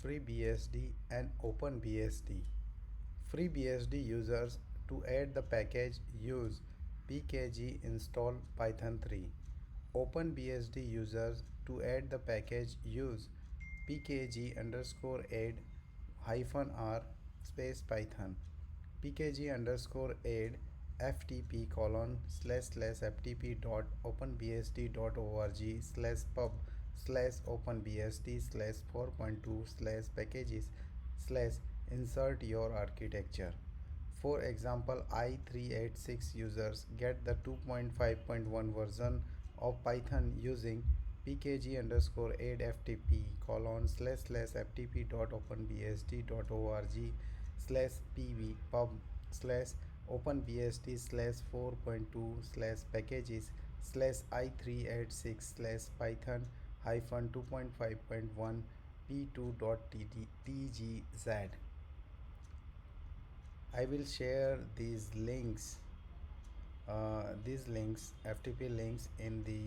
FreeBSD and OpenBSD. FreeBSD users to add the package use pkg install python 3. OpenBSD users to add the package use pkg underscore add hyphen r space python pkg underscore add ftp colon slash slash ftp dot openbsd dot org slash pub slash openbsd slash 4.2 slash packages slash insert your architecture. For example, i386 users get the 2.5.1 version of Python using pkg underscore add ftp colon slash slash ftp dot openbsd dot org slash pv pub slash openbsd slash 4.2 slash packages slash i386 slash python hyphen 2.5.1 p2 dot tgz. I will share these links FTP links in the